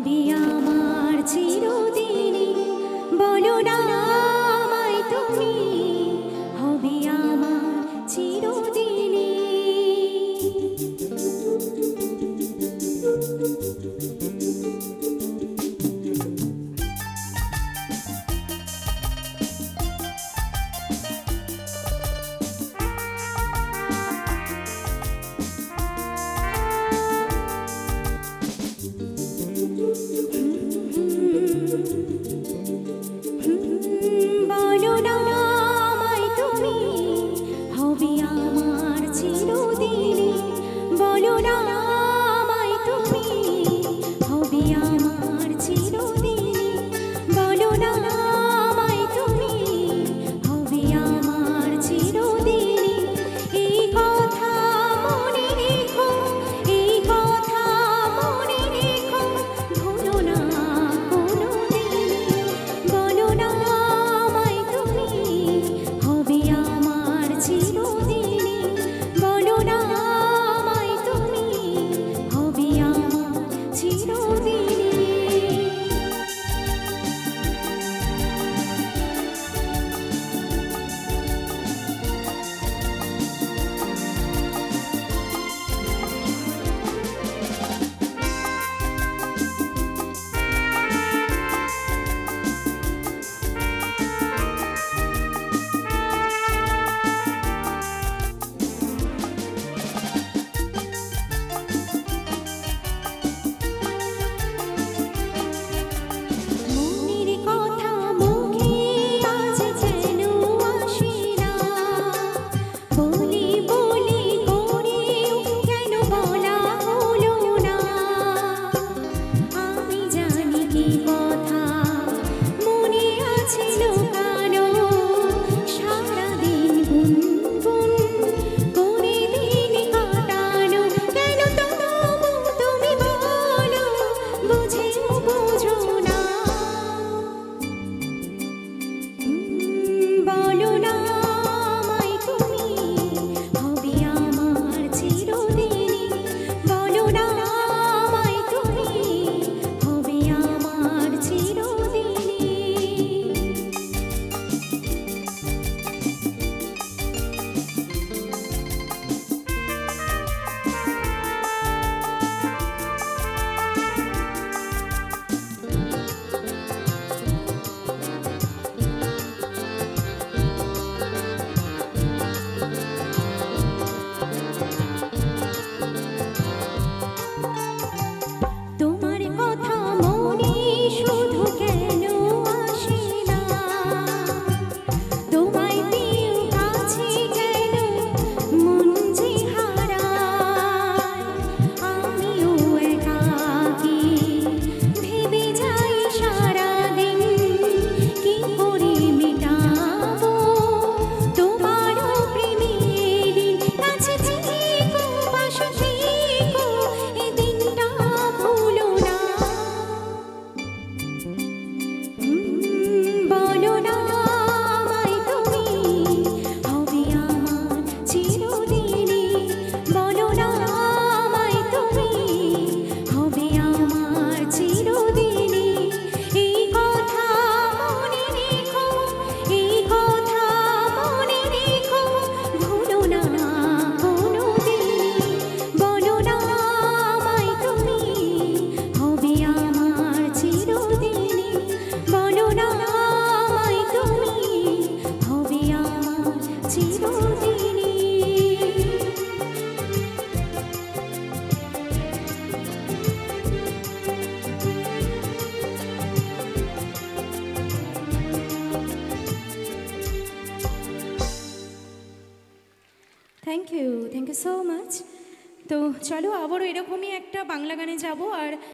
হবে আমার চিরদিনই, বলো না আমায় তুমি, হবে আমার চিরদিনই। বলো না আমায় তুমি, হবে আমার চিরদিনই, বলো না আমায় তুমি, হবে আমার চিরদিনই, বলো না আমায় তুমি, হবে আমার চিরদিনই। এই কথা মনে রেখো, এই কথা মনে রেখো, ভুলো না কোনোদিনই, বলো না আমায় তুমি, হবে আমার চিরদিনই, বলো না আমায় তুমি, হবে আমার চিরদিনই। মনের কথা মুখে আজ যেন আসে না, বলি বলি করেও কেন বলা হলো না। আমি জানি কি কথা মনে আছে লুকানো, সারাদিন গুনগুন করে দিন কাটানো, কেন তবু তুমি বলো বুঝেও বোঝো না। বলো না আমায় তুমি, হবে আমার চিরদিনই, বলো না আমায় তুমি, হবে আমার চিরদিনই। তোমার কথা মনে শুধু কেন আসে না, তোমায় পেয়ে কাছে কেন মন যে হারায়। আমিও একাকী ভেবে যাই সারাদিন, কি করে মেটাবো তোমারও প্রেমের দিন। কাছে থেকো পাশে থেকো, এ দিনটা ভুলো না। বলো না আমায় তুমি, হবে আমার চিরদিনই, বলো না আমায় তুমি, হবে আমার চিরদিনই। এই কথা মনে রেখো, এই কথা মনে রেখো, ভুলো না কোনোদিনই, বলো না আমায় তুমি, হবে আমার চিরদিনই, বলো না আমায় তুমি, হবে আমার চিরদিনই। Thank you so much. তো চলো আবারও এরকমই একটা বাংলা গানে যাব। আর